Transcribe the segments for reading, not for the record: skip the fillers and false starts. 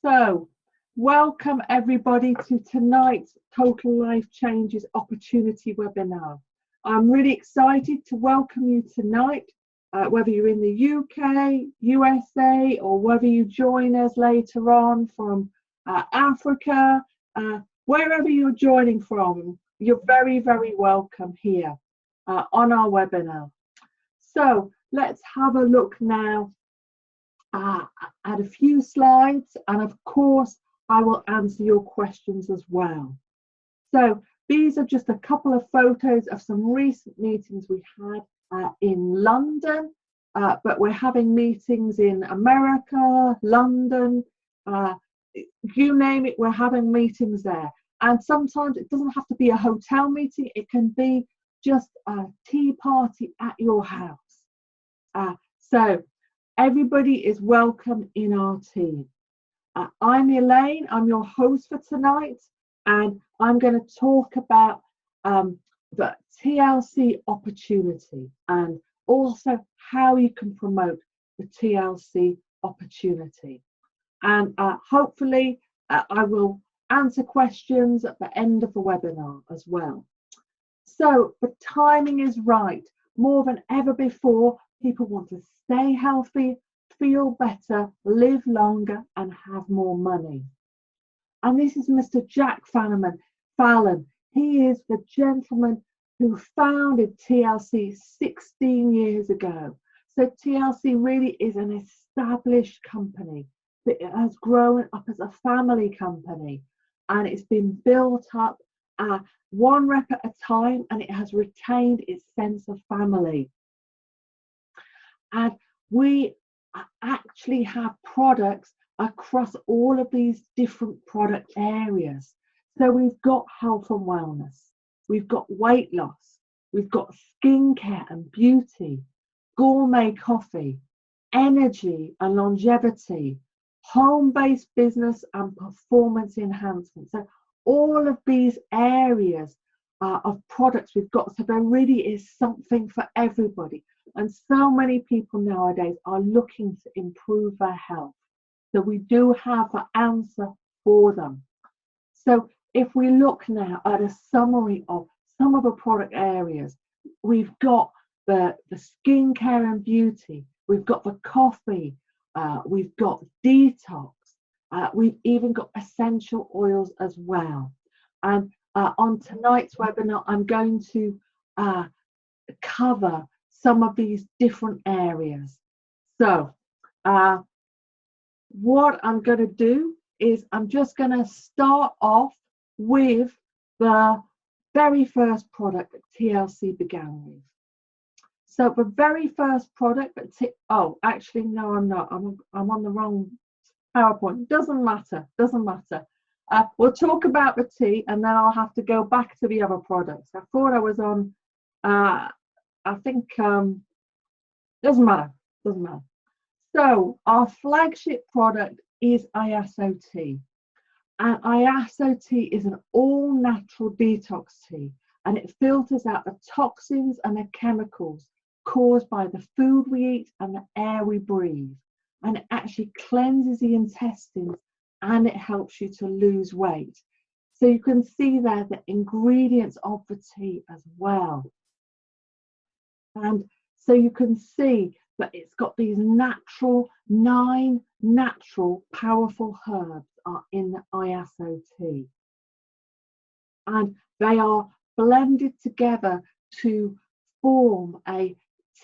So, welcome everybody to tonight's Total Life Changes Opportunity webinar. I'm really excited to welcome you tonight, whether you're in the UK, USA, or whether you join us later on from Africa, wherever you're joining from, you're very, very welcome here on our webinar. So, let's have a look now at a few slides, and of course I will answer your questions as well. So these are just a couple of photos of some recent meetings we had in London, but we're having meetings in America, London, you name it, we're having meetings there. And sometimes it doesn't have to be a hotel meeting, it can be just a tea party at your house. So everybody is welcome in our team. I'm Elaine, I'm your host for tonight, and I'm going to talk about the TLC opportunity and also how you can promote the TLC opportunity. And hopefully I will answer questions at the end of the webinar as well. So the timing is right. More than ever before, people want to stay healthy, feel better, live longer, and have more money. And this is Mr. Jack Fallon. He is the gentleman who founded TLC 16 years ago. So TLC really is an established company. It has grown up as a family company, and it's been built up one rep at a time, and it has retained its sense of family. And we actually have products across all of these different product areas. So we've got health and wellness, we've got weight loss, we've got skincare and beauty, gourmet coffee, energy and longevity, home-based business and performance enhancement. So all of these areas of products we've got, so there really is something for everybody. And so many people nowadays are looking to improve their health. So we do have an answer for them. So if we look now at a summary of some of the product areas, we've got the skincare and beauty, we've got the coffee, we've got detox, we've even got essential oils as well. And on tonight's webinar, I'm going to cover some of these different areas. So what I'm going to do is I'm just going to start off with the very first product that TLC began with. So the very first product that oh, actually no, I'm not. I'm on the wrong PowerPoint. Doesn't matter. We'll talk about the tea, and then I'll have to go back to the other products. I thought I was on. I think doesn't matter. So our flagship product is ISO tea, and ISO tea is an all-natural detox tea, and it filters out the toxins and the chemicals caused by the food we eat and the air we breathe, and it actually cleanses the intestines, and it helps you to lose weight. So you can see there the ingredients of the tea as well. And so you can see that it's got these nine natural, powerful herbs are in the ISO tea. And they are blended together to form a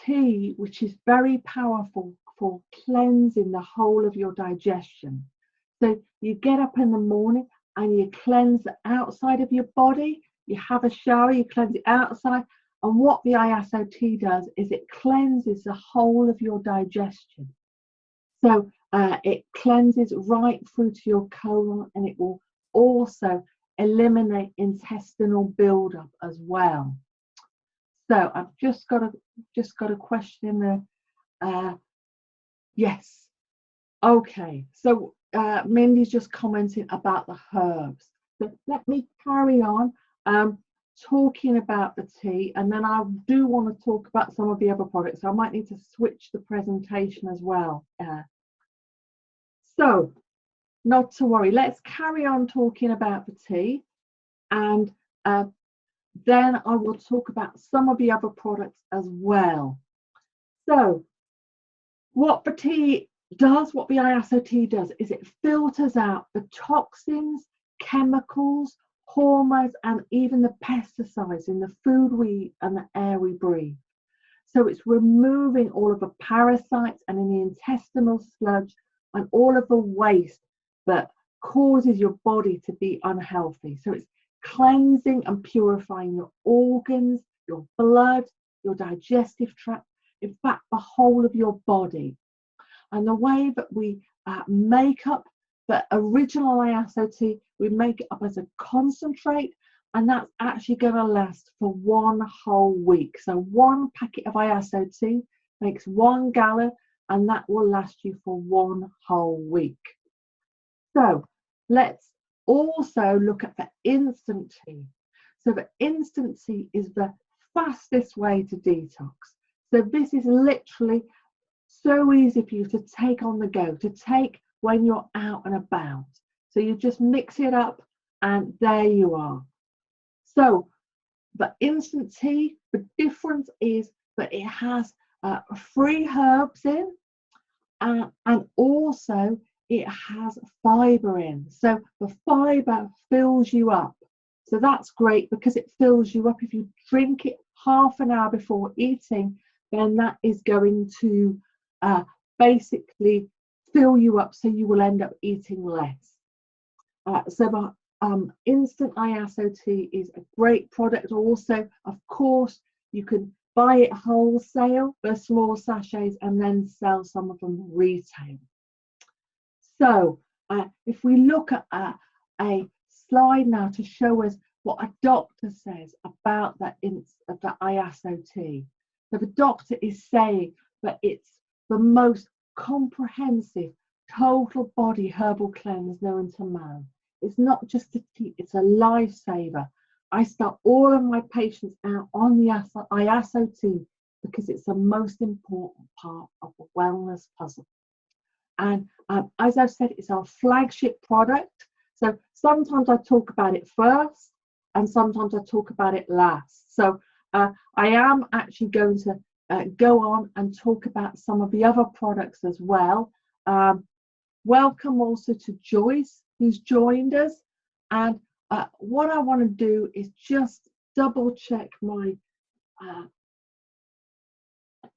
tea which is very powerful for cleansing the whole of your digestion. So you get up in the morning and you cleanse the outside of your body, you have a shower, you cleanse it outside. And what the ISO tea does is it cleanses the whole of your digestion. So it cleanses right through to your colon, and it will also eliminate intestinal buildup as well. So I've just got a question in there. Yes. Okay. So Mindy's just commenting about the herbs. So let me carry on. Talking about the tea, and then I do want to talk about some of the other products, so I might need to switch the presentation as well. So not to worry. Let's carry on talking about the tea, and then I will talk about some of the other products as well. So what the tea does, what the ISO tea does, is it filters out the toxins, chemicals, hormones, and even the pesticides in the food we eat and the air we breathe. So it's removing all of the parasites and in the intestinal sludge and all of the waste that causes your body to be unhealthy. So it's cleansing and purifying your organs, your blood, your digestive tract, in fact, the whole of your body. And the way that we make up the original ISO tea, we make it up as a concentrate, and that's actually going to last for 1 whole week. So 1 packet of ISO tea makes 1 gallon, and that will last you for 1 whole week. So let's also look at the instant tea. So the instant tea is the fastest way to detox. So this is literally so easy for you to take on the go, to take when you're out and about. So you just mix it up and there you are. So the instant tea, the difference is that it has 3 herbs in, and also it has fibre in. So the fibre fills you up. So that's great because it fills you up. If you drink it half an hour before eating, then that is going to basically fill you up, so you will end up eating less. So the instant ISO tea is a great product. Also, of course, you can buy it wholesale, the small sachets, and then sell some of them retail. So if we look at a slide now to show us what a doctor says about the ISO tea. So the doctor is saying that it's the most comprehensive total body herbal cleanse known to man. It's not just a tea, it's a lifesaver. I start all of my patients out on the ISO tea because it's the most important part of the wellness puzzle. And as I've said, it's our flagship product. So sometimes I talk about it first and sometimes I talk about it last. So I am actually going to go on and talk about some of the other products as well. Welcome also to Joyce, who's joined us. And what I want to do is just double check my,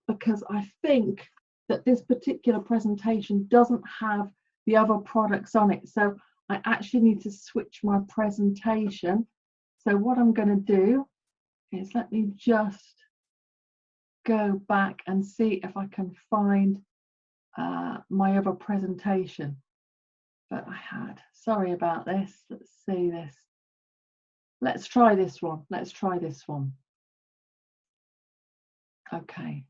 because I think that this particular presentation doesn't have the other products on it. So I actually need to switch my presentation. So what I'm going to do is let me just go back and see if I can find my other presentation that I had. Sorry about this. Let's see this. Let's try this one. Let's try this one. Okay.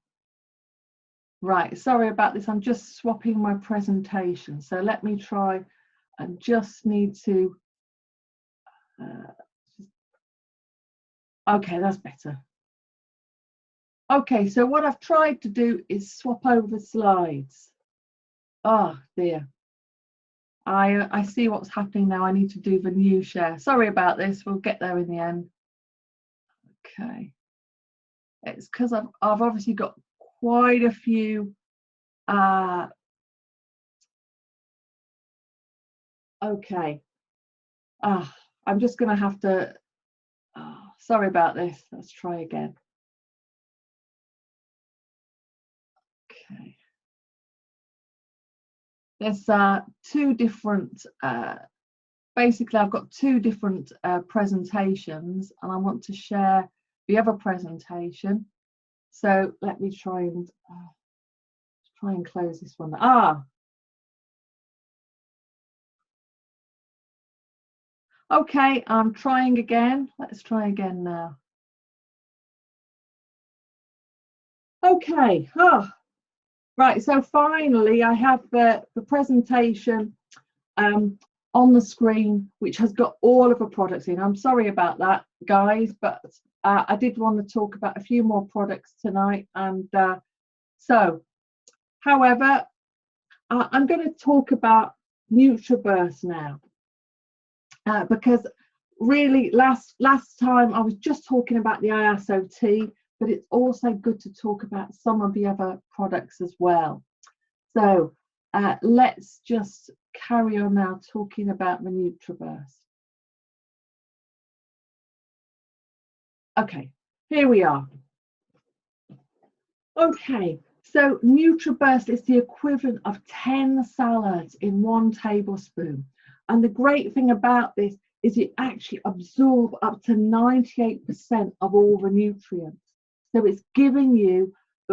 Right, sorry about this. I'm just swapping my presentation. So let me try and just need to. Okay, that's better. Okay, so what I've tried to do is swap over the slides. Oh dear. I see what's happening now. I need to do the new share. Sorry about this. We'll get there in the end. Okay. It's because I've obviously got quite a few. Okay. I'm just going to have to. Sorry about this. Let's try again. Okay. There's 2 different. Basically, I've got 2 different presentations, and I want to share the other presentation. So let me try and close this one. Okay, I'm trying again. Let's try again now. Okay. Right. So finally, I have the presentation on the screen, which has got all of the products in. I'm sorry about that, guys, but I did want to talk about a few more products tonight. And so, however, I'm going to talk about NutriBurst now, because really last time I was just talking about the ISO tea, but it's also good to talk about some of the other products as well. So let's just carry on now talking about the NutriBurst. Okay, here we are. Okay, so NutriBurst is the equivalent of 10 salads in 1 tablespoon. And the great thing about this is it actually absorbs up to 98% of all the nutrients. So it's giving you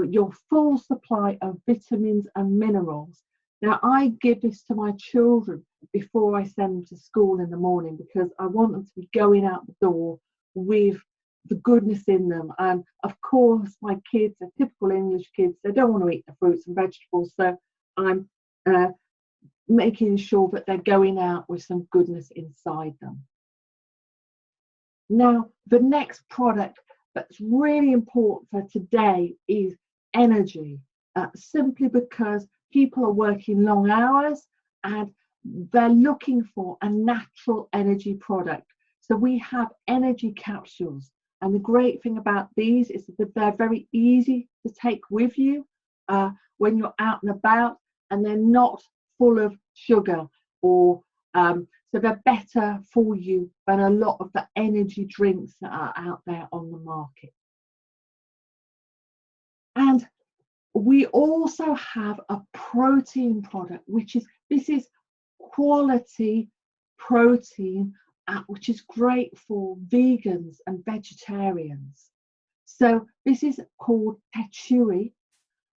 your full supply of vitamins and minerals. Now, I give this to my children before I send them to school in the morning because I want them to be going out the door with the goodness in them. And of course, my kids are typical English kids. They don't want to eat the fruits and vegetables. So I'm making sure that they're going out with some goodness inside them. Now, the next product that's really important for today is energy, simply because people are working long hours and they're looking for a natural energy product. So we have energy capsules. And the great thing about these is that they're very easy to take with you when you're out and about, and they're not full of sugar, or so they're better for you than a lot of the energy drinks that are out there on the market. And we also have a protein product, this is quality protein, which is great for vegans and vegetarians. So this is called Tetui,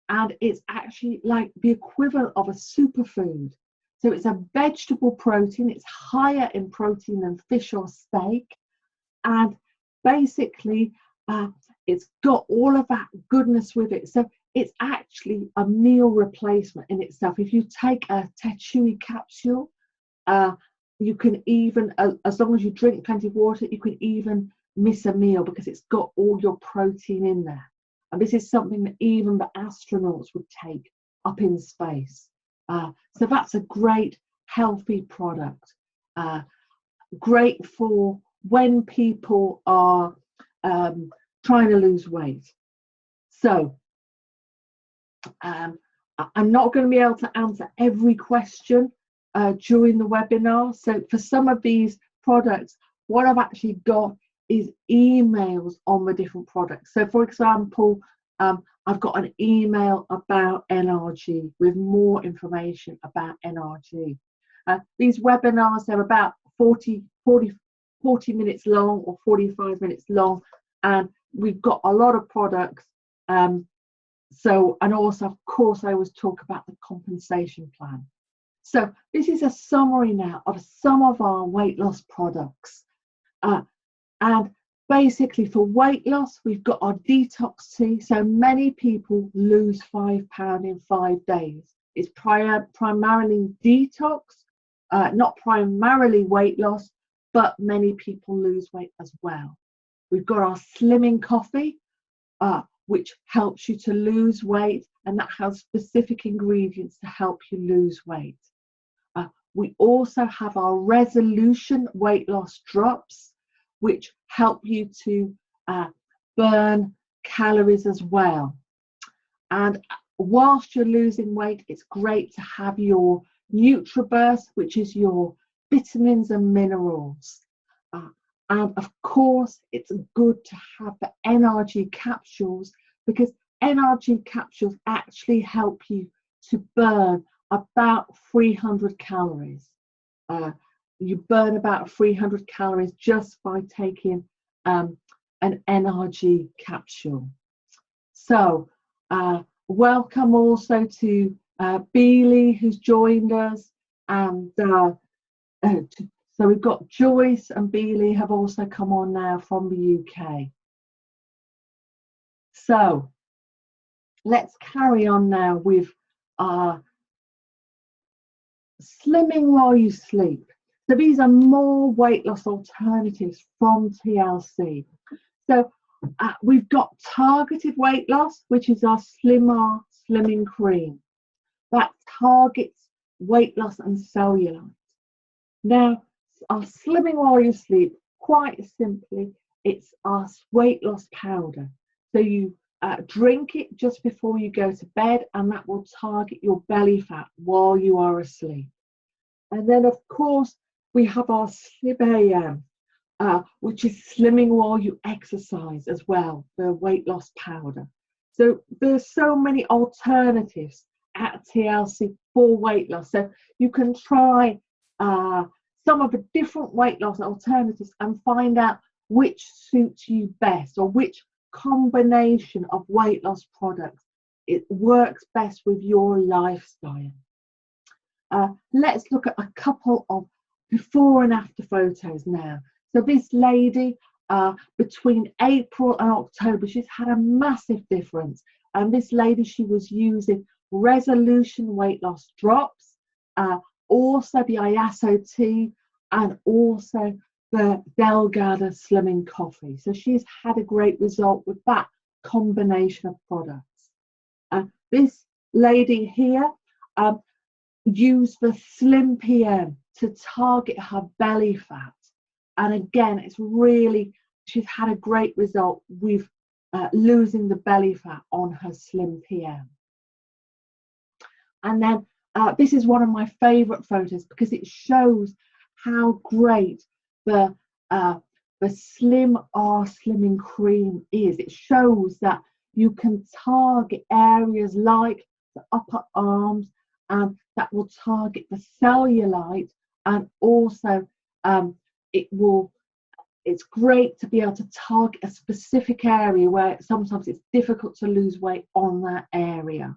and it's actually like the equivalent of a superfood. So it's a vegetable protein. It's higher in protein than fish or steak, and basically it's got all of that goodness with it. So it's actually a meal replacement in itself. If you take a Tetui capsule, you can even, as long as you drink plenty of water, you can even miss a meal because it's got all your protein in there. And this is something that even the astronauts would take up in space. So that's a great, healthy product. Great for when people are trying to lose weight. So I'm not going to be able to answer every question during the webinar. So for some of these products, what I've actually got is emails on the different products. So for example, I've got an email about NRG with more information about NRG. These webinars, they're about 40 minutes long or 45 minutes long, and we've got a lot of products. And also, of course, I always talk about the compensation plan. So this is a summary now of some of our weight loss products. And basically for weight loss, we've got our detox tea. So many people lose 5 pounds in 5 days. It's primarily detox, not primarily weight loss, but many people lose weight as well. We've got our slimming coffee, which helps you to lose weight, and that has specific ingredients to help you lose weight. We also have our resolution weight loss drops, which help you to burn calories as well. And whilst you're losing weight, it's great to have your NutriBurst, which is your vitamins and minerals. And of course, it's good to have the NRG capsules, because NRG capsules actually help you to burn about 300 calories. You burn about 300 calories just by taking an NRG capsule. So welcome also to Beely, who's joined us, and so we've got Joyce and Beely have also come on now from the UK. So let's carry on now with slimming while you sleep. So these are more weight loss alternatives from TLC. So we've got targeted weight loss, which is our Slimming Cream. That targets weight loss and cellulite. Now, our slimming while you sleep, quite simply, it's our weight loss powder. So you drink it just before you go to bed, and that will target your belly fat while you are asleep. And then, of course, we have our Slim AM, which is slimming while you exercise as well, the weight loss powder. So there's so many alternatives at TLC for weight loss. So you can try some of the different weight loss alternatives and find out which suits you best, or which combination of weight loss products it works best with your lifestyle. Let's look at a couple of before and after photos now. So this lady, between April and October, she's had a massive difference. And this lady, she was using Resolution weight loss drops, also the ISO tea, and also the Delgado slimming coffee. So she's had a great result with that combination of products. This lady here used the Slim PM to target her belly fat. And again, she's had a great result with losing the belly fat on her Slim PM. And then this is one of my favorite photos because it shows how great the Slim R Slimming Cream is. It shows that you can target areas like the upper arms, and that will target the cellulite, and also it's great to be able to target a specific area where sometimes it's difficult to lose weight on that area.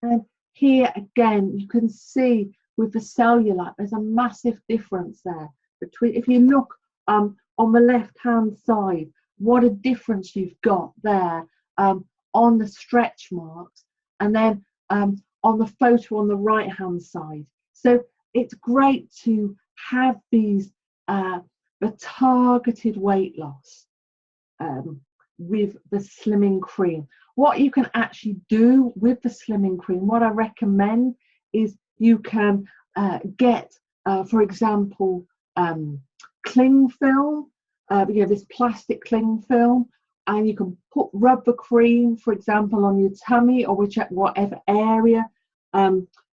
And here again, you can see with the cellulite, there's a massive difference there between, if you look on the left hand side, what a difference you've got there on the stretch marks, and then on the photo on the right hand side. So it's great to have these the targeted weight loss with the slimming cream. What you can actually do with the slimming cream, what I recommend is you can get, for example, cling film, this plastic cling film, and you can rub the cream, for example, on your tummy or whatever area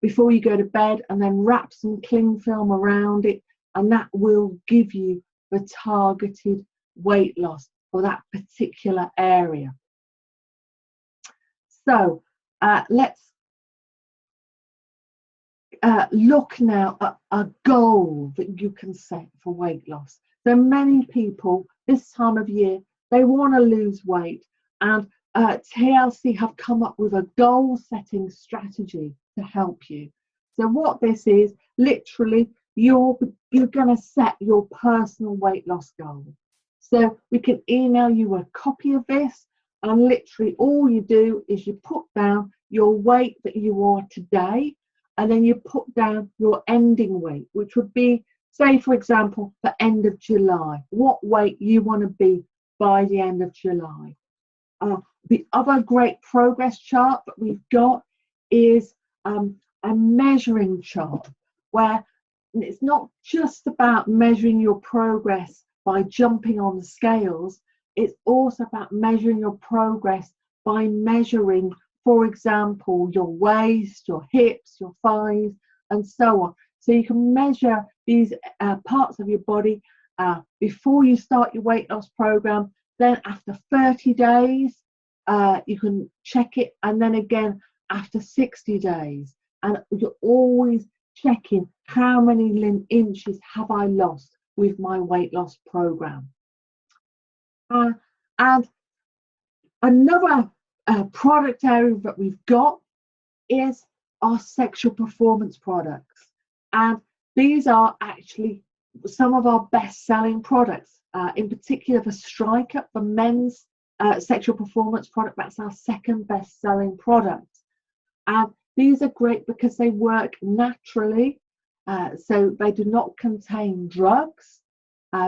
before you go to bed, and then wrap some cling film around it, and that will give you the targeted weight loss for that particular area. So let's look now at a goal that you can set for weight loss. So many people this time of year, they want to lose weight, and TLC have come up with a goal setting strategy to help you. So what this is, literally, you're going to set your personal weight loss goal. So we can email you a copy of this, and literally all you do is you put down your weight that you are today, and then you put down your ending weight, which would be, say, for example, the end of July, what weight you want to be by the end of July. The other great progress chart that we've got is a measuring chart, where it's not just about measuring your progress by jumping on the scales, it's also about measuring your progress by measuring, for example, your waist, your hips, your thighs, and so on. So you can measure these parts of your body before you start your weight loss program. Then after 30 days, you can check it, and then again after 60 days. And you're always checking how many inches have I lost with my weight loss program. And another product area that we've got is our sexual performance products. And these are actually some of our best-selling products, in particular the Striker, the men's sexual performance product. That's our second best-selling product. And these are great because they work naturally, so they do not contain drugs.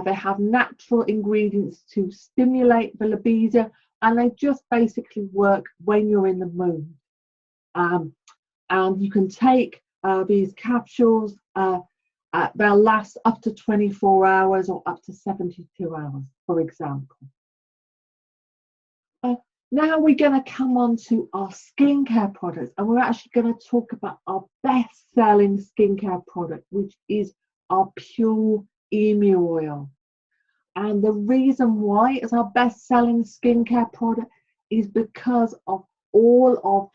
They have natural ingredients to stimulate the libido, and they just basically work when you're in the mood. And you can take These capsules, they'll last up to 24 hours or up to 72 hours, for example. Now we're going to come on to our skincare products, and we're actually going to talk about our best-selling skincare product, which is our Pure Emu Oil. And the reason why it's our best-selling skincare product is because of all of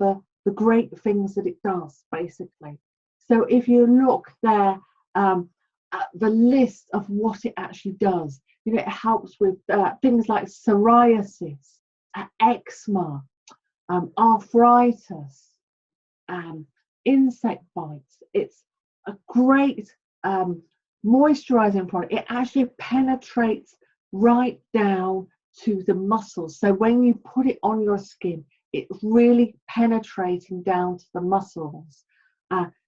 the great things that it does, basically. So if you look there at the list of what it actually does, you know, it helps with things like psoriasis, eczema, arthritis, insect bites. It's a great moisturizing product. It actually penetrates right down to the muscles. So when you put it on your skin, it's really penetrating down to the muscles.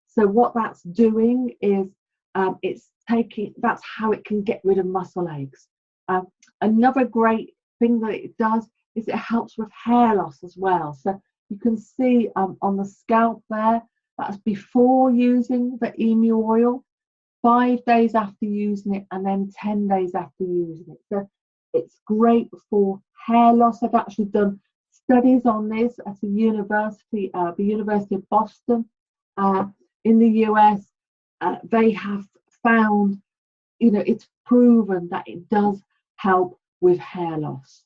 So what that's doing is that's how it can get rid of muscle aches. Another great thing that it does is it helps with hair loss as well. So you can see on the scalp there, that's before using the emu oil, 5 days after using it, and then 10 days after using it. So it's great for hair loss. I've actually done studies on this at the University of Boston in the US. They have found, you know, it's proven that it does help with hair loss.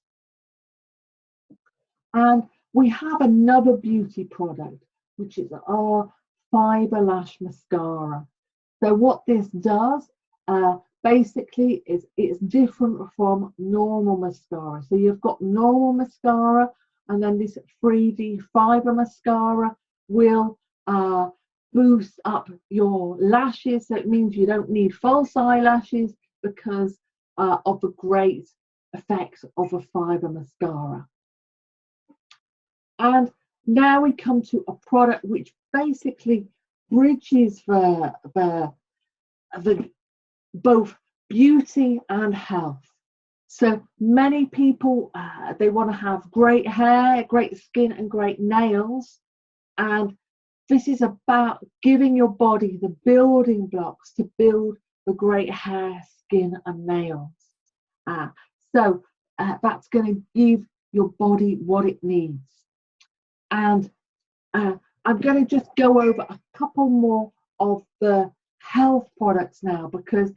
And we have another beauty product, which is our Fiber Lash Mascara. So what this does basically is it's different from normal mascara. So you've got normal mascara, and then this 3D fiber mascara will boost up your lashes. So it means you don't need false eyelashes because of the great effects of a fiber mascara. And now we come to a product which basically bridges the both beauty and health. So many people, they want to have great hair, great skin, and great nails. And this is about giving your body the building blocks to build the great hair, skin, and nails. So that's going to give your body what it needs. And I'm going to just go over a couple more of the health products now, because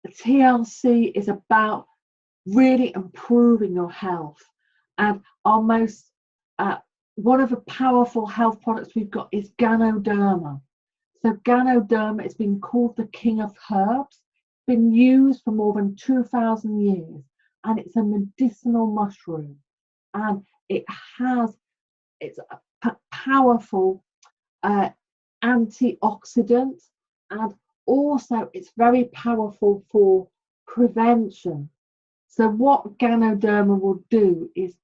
TLC is about really improving your health. And our most one of the powerful health products we've got is Ganoderma. So Ganoderma has been called the king of herbs, been used for more than 2,000 years, and it's a medicinal mushroom, and it's a powerful antioxidant, and also it's very powerful for prevention. So what Ganoderma will do is,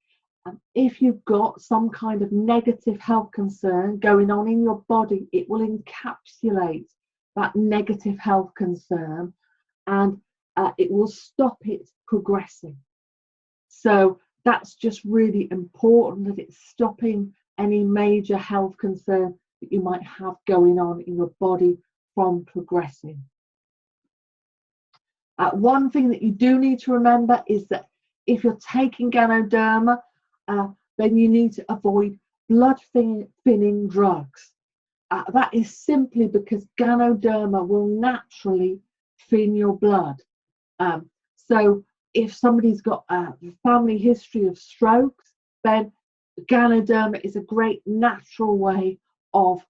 if you've got some kind of negative health concern going on in your body, it will encapsulate that negative health concern, and it will stop it progressing. So that's just really important, that it's stopping any major health concern that you might have going on in your body from progressing. One thing that you do need to remember is that if you're taking Ganoderma, then you need to avoid blood thinning drugs. That is simply because Ganoderma will naturally thin your blood. So if somebody's got a family history of strokes, then Ganoderma is a great natural way of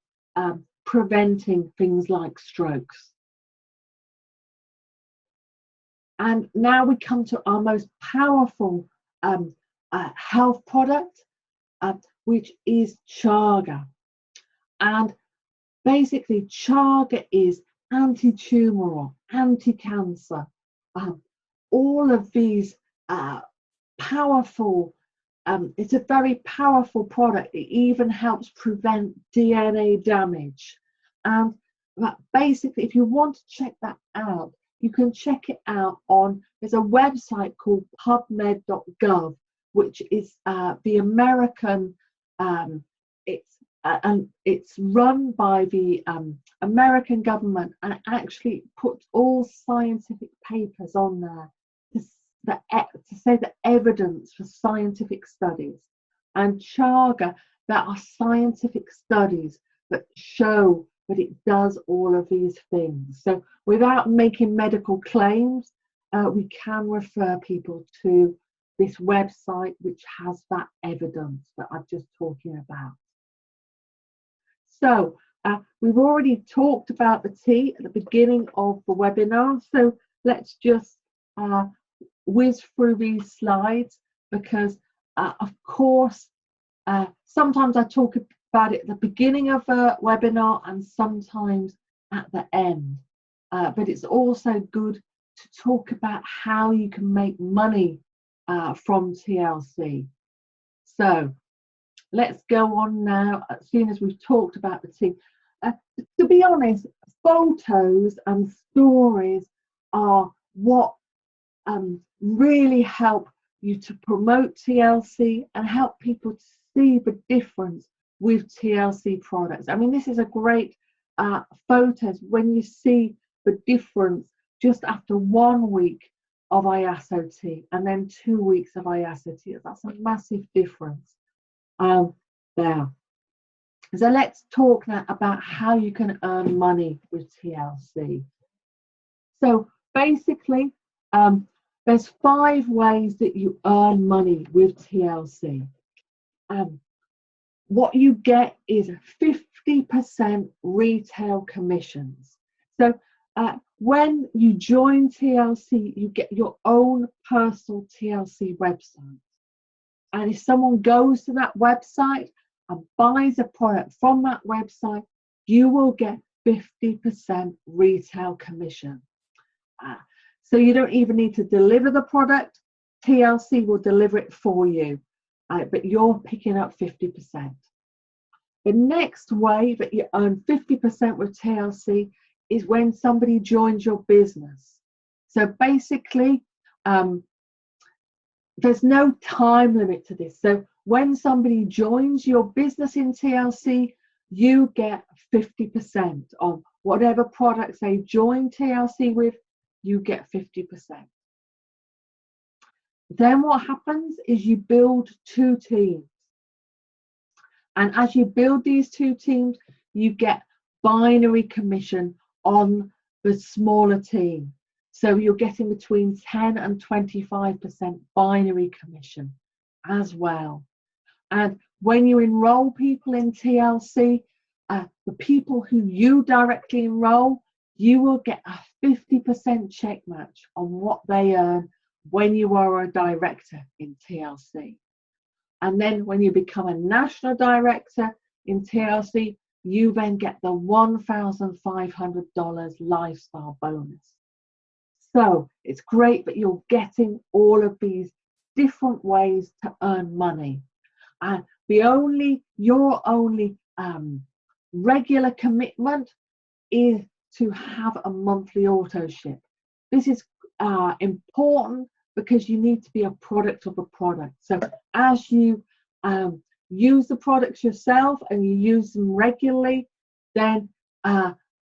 preventing things like strokes. And now we come to our most powerful health product, which is chaga. And basically chaga is anti-tumoral, anti-cancer. All of these powerful, it's a very powerful product. It even helps prevent DNA damage. And basically, if you want to check that out, you can check it out on, there's a website called pubmed.gov, which is the American, it's and it's run by the American government, and it actually puts all scientific papers on there to say the evidence for scientific studies. And chaga, there are scientific studies that show that it does all of these things. So without making medical claims, we can refer people to this website which has that evidence that I'm just talking about. So we've already talked about the tea at the beginning of the webinar, so let's just whiz through these slides, because of course sometimes I talk about it at the beginning of a webinar and sometimes at the end, but it's also good to talk about how you can make money from TLC. So let's go on now, as soon as we've talked about the tea. To be honest, photos and stories are what really help you to promote TLC and help people to see the difference with TLC products. I mean, this is a great photos when you see the difference just after 1 week of IASO tea and then 2 weeks of IASO tea. That's a massive difference there. So let's talk now about how you can earn money with TLC. So basically, there's 5 ways that you earn money with TLC. What you get is 50% retail commissions. So when you join TLC, you get your own personal TLC website. And if someone goes to that website and buys a product from that website, you will get 50% retail commission. So you don't even need to deliver the product. TLC will deliver it for you, but you're picking up 50%. The next way that you earn 50% with TLC is when somebody joins your business. So basically, there's no time limit to this. So when somebody joins your business in TLC, you get 50% on whatever products they join TLC with, you get 50%. Then what happens is you build 2 teams. And as you build these 2 teams, you get binary commission on the smaller team. So you're getting between 10 and 25% binary commission as well. And when you enroll people in TLC, the people who you directly enroll, you will get a 50% check match on what they earn when you are a director in TLC. And then when you become a national director in TLC, you then get the $1,500 lifestyle bonus. So it's great that you're getting all of these different ways to earn money. And your only regular commitment is to have a monthly auto ship. This is important because you need to be a product of a product. So as you use the products yourself and you use them regularly, then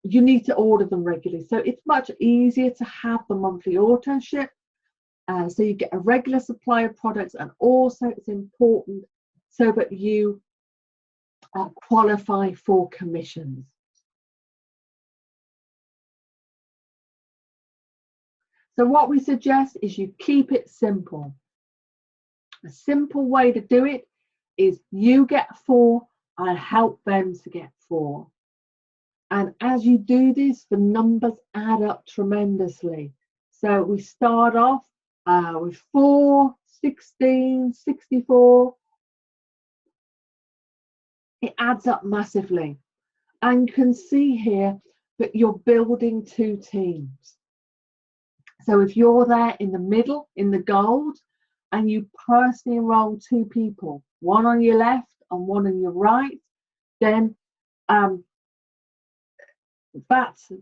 you need to order them regularly. So it's much easier to have the monthly auto ship. So you get a regular supply of products, and also it's important so that you qualify for commissions. So what we suggest is you keep it simple. A simple way to do it is you get 4 and help them to get 4. And as you do this, the numbers add up tremendously. So we start off with 4, 16, 64. It adds up massively. And you can see here that you're building 2 teams. So if you're there in the middle, in the gold, and you personally enroll 2 people, one on your left and one on your right, then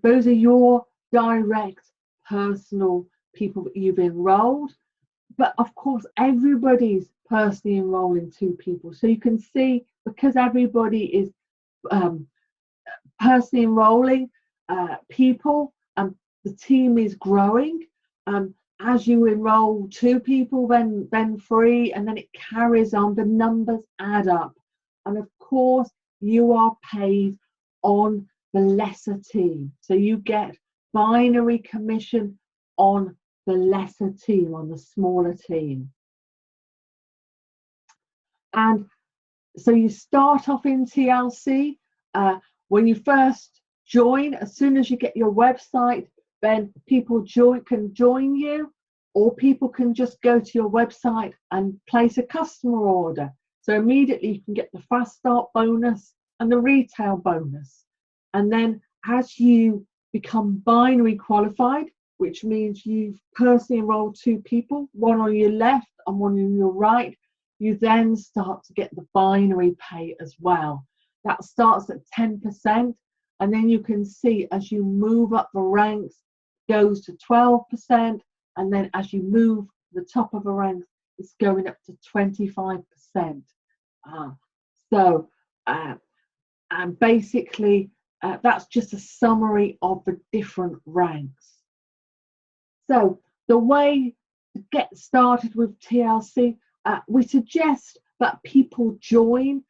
those are your direct personal people that you've enrolled. But of course, everybody's personally enrolling 2 people. So you can see, because everybody is personally enrolling people, and the team is growing. As you enroll 2 people, then 3, and then it carries on. The numbers add up, and of course you are paid on the lesser team, so you get binary commission on the lesser team, on the smaller team. And so you start off in TLC. When you first join, as soon as you get your website, then people can join you, or people can just go to your website and place a customer order. So immediately you can get the fast start bonus and the retail bonus. And then as you become binary qualified, which means you've personally enrolled 2 people, one on your left and one on your right, you then start to get the binary pay as well. That starts at 10%, and then you can see as you move up the ranks, it goes to 12%, and then as you move to the top of the ranks, it's going up to 25%. And basically, that's just a summary of the different ranks. So the way to get started with TLC, we suggest that people join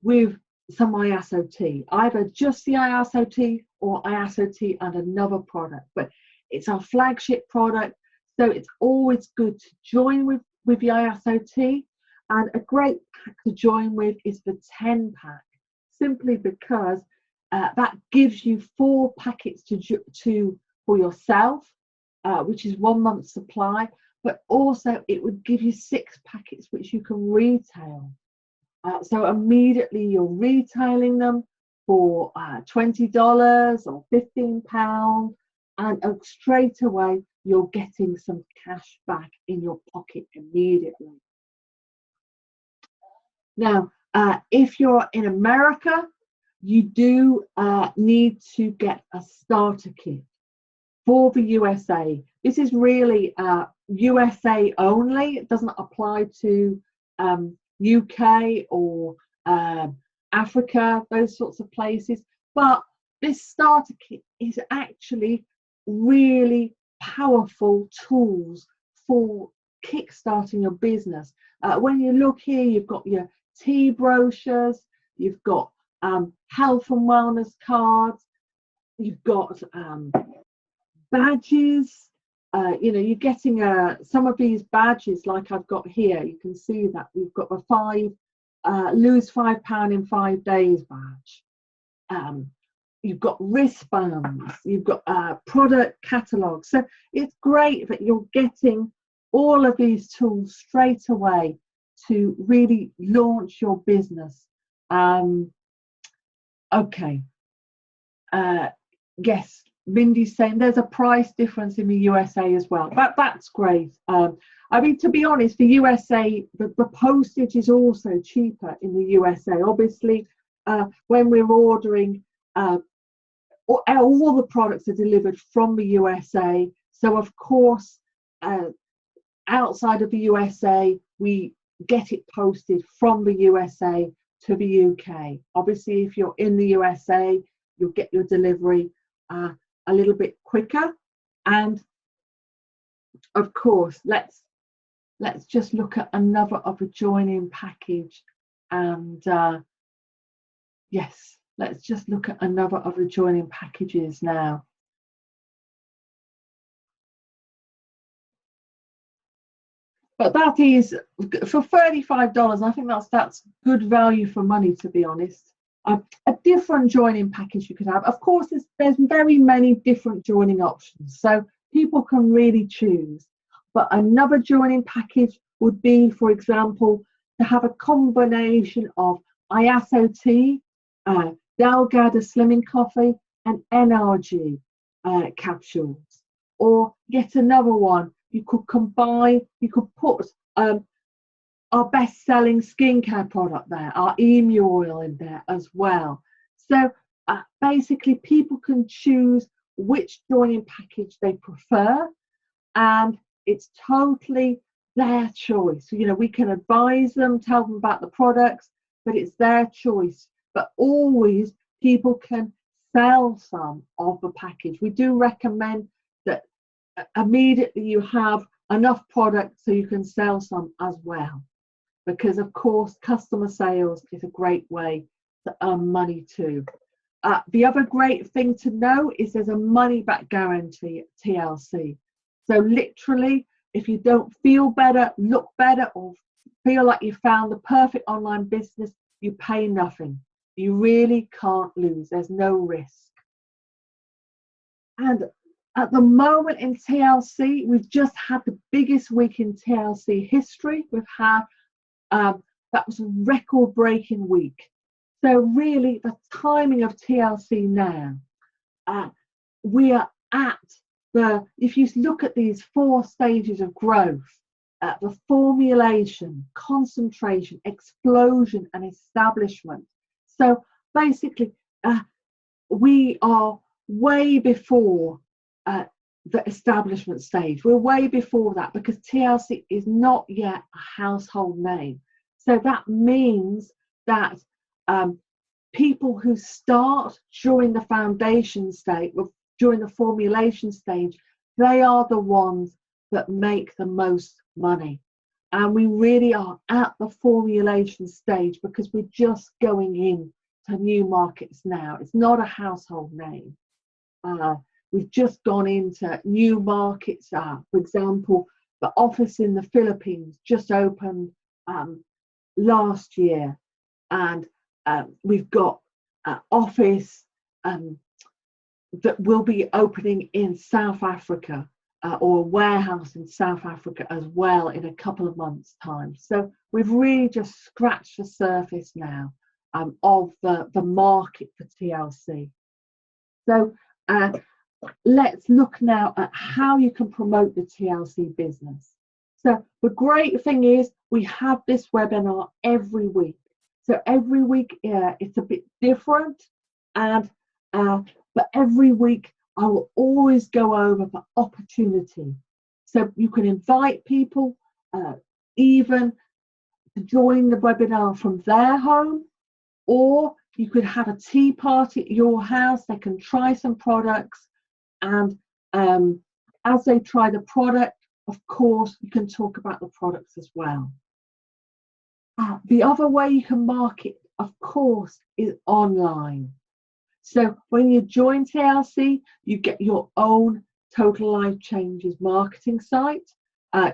with some ISOT, either just the ISOT or ISOT and another product, but it's our flagship product, so it's always good to join with the ISOT. And a great pack to join with is the 10 pack, simply because that gives you 4 packets for yourself, which is 1 month's supply, but also it would give you 6 packets which you can retail. So immediately you're retailing them for $20 or £15, and straight away you're getting some cash back in your pocket immediately. Now, if you're in America, you do need to get a starter kit for the USA. This is really USA only. It doesn't apply to UK or Africa, those sorts of places. But this starter kit is actually really powerful tools for kickstarting your business. When you look here, you've got your tea brochures, you've got health and wellness cards, you've got badges. You're getting some of these badges like I've got here. You can see that we've got the lose £5 in 5 days badge. You've got wristbands, you've got product catalogs. So it's great that you're getting all of these tools straight away to really launch your business. Okay. Yes, Mindy's saying there's a price difference in the USA as well. That's great. I mean, to be honest, the USA, the postage is also cheaper in the USA. Obviously, when we're ordering, all the products are delivered from the USA. So, of course, outside of the USA, we get it posted from the USA to the UK. Obviously, if you're in the USA, you'll get your delivery a little bit quicker. And of course, let's just look at another of a join-in package. And yes, let's just look at another of the join-in packages now. But that is for $35. I think that's good value for money, to be honest. A different joining package you could have. Of course, there's very many different joining options, so people can really choose. But another joining package would be, for example, to have a combination of ISOT, Delgado Slimming Coffee, and NRG capsules. Or yet another one, you could combine, you could put our best-selling skincare product there, our emu oil in there as well. So basically, people can choose which joining package they prefer, and it's totally their choice. You know, we can advise them, tell them about the products, but it's their choice. But always people can sell some of the package. We do recommend that immediately you have enough product so you can sell some as well, because of course customer sales is a great way to earn money too. The other great thing to know is there's a money back guarantee at TLC. So literally, if you don't feel better, look better, or feel like you found the perfect online business, you pay nothing. You really can't lose. There's no risk. And at the moment in TLC, we've just had the biggest week in TLC history. We've had, that was a record-breaking week. So really, the timing of TLC now, we are at the, if you look at these 4 stages of growth, the formulation, concentration, explosion, and establishment. So basically, we are way before the establishment stage. We're way before that because TLC is not yet a household name. So that means that people who start during the foundation stage, during the formulation stage, they are the ones that make the most money. And we really are at the formulation stage because we're just going in to new markets now. It's not a household name. We've just gone into new markets. For example, the office in the Philippines just opened last year, and we've got an office that will be opening in South Africa, or a warehouse in South Africa as well in a couple of months' time. So we've really just scratched the surface now of the market for TLC. So let's look now at how you can promote the TLC business. So the great thing is we have this webinar every week. So every week it's a bit different, and but every week I will always go over the opportunity. So you can invite people even to join the webinar from their home, or you could have a tea party at your house. They can try some products, and as they try the product, of course, you can talk about the products as well. The other way you can market, of course, is online. So when you join TLC, you get your own Total Life Changes marketing site,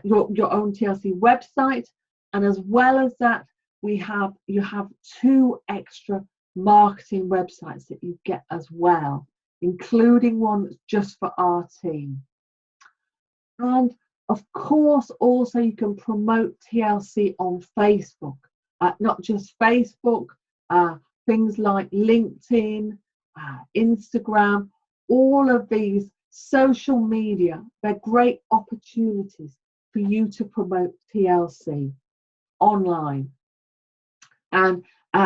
your own TLC website, and as well as that, you have 2 extra marketing websites that you get as well, including one that's just for our team. And of course, also you can promote TLC on Facebook, not just Facebook, things like LinkedIn, Instagram, all of these social media. They're great opportunities for you to promote TLC online. And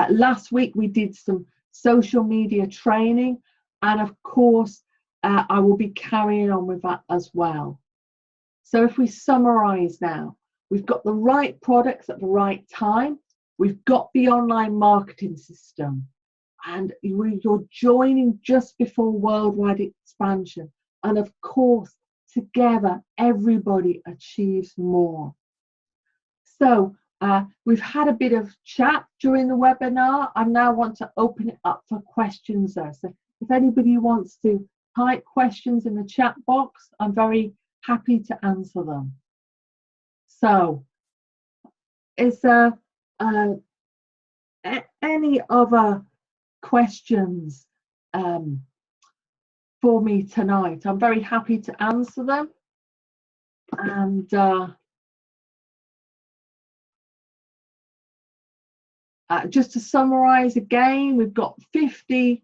last week we did some social media training, and of course I will be carrying on with that as well. So if we summarize now, we've got the right products at the right time, we've got the online marketing system, and you're joining just before worldwide expansion, and of course together everybody achieves more. So we've had a bit of chat during the webinar. I now want to open it up for questions there. So if anybody wants to type questions in the chat box, I'm very happy to answer them. So is there any other questions for me tonight? I'm very happy to answer them. And just to summarize again, we've got 50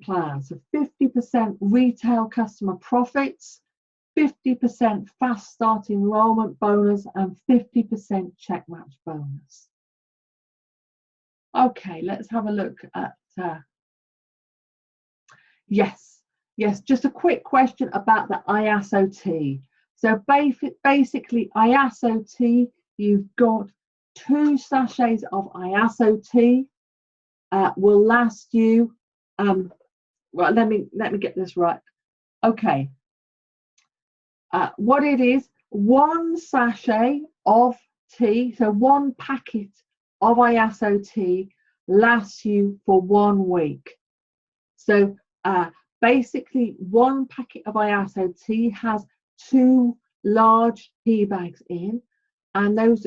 plan. So 50% retail customer profits, 50% fast start enrollment bonus, and 50% check match bonus. Okay, let's have a look at yes, just a quick question about the ISO tea. So basically, Iaso tea, you've got 2 sachets of Iaso tea will last you. Well, let me get this right. Okay. What it is, 1 sachet of tea, so 1 packet of Iaso tea lasts you for 1 week. So basically, 1 packet of Iaso tea has 2 large tea bags in, and those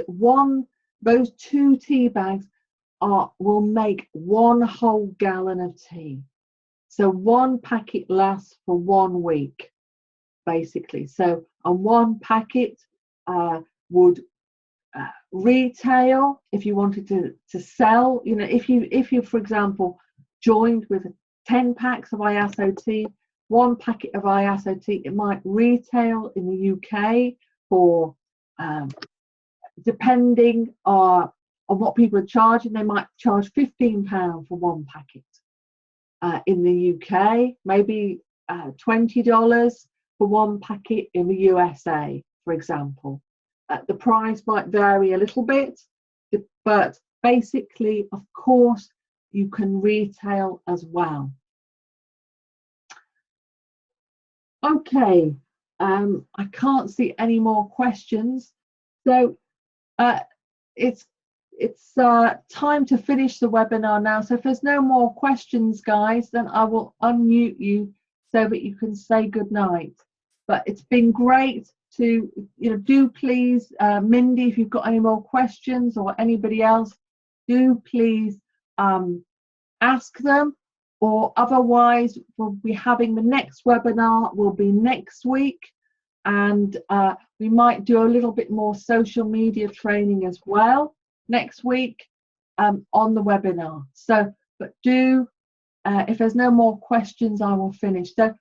2 tea bags will make 1 whole gallon of tea. So 1 packet lasts for 1 week, basically. So, and 1 packet would retail, if you wanted to sell, you know, if you for example joined with 10 packs of Iaso tea, 1 packet of Iaso tea, it might retail in the UK for depending on what people are charging, they might charge £15 for 1 packet. In the UK, maybe $20 for 1 packet in the USA, for example. The price might vary a little bit, but basically, of course, you can retail as well. Okay, I can't see any more questions, so it's time to finish the webinar now. So if there's no more questions, guys, then I will unmute you so that you can say good night. But it's been great to, you know, do please, Mindy, if you've got any more questions, or anybody else, do please ask them, or otherwise we'll be having the next webinar will be next week, and we might do a little bit more social media training as well next week on the webinar. So, but do, if there's no more questions, I will finish. So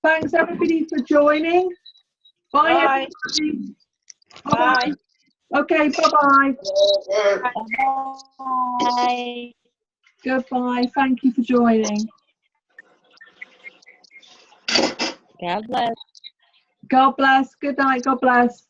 thanks everybody for joining. Bye, everybody. Bye. Okay, bye-bye. Bye. Goodbye. Thank you for joining. God bless. God bless. Good night. God bless.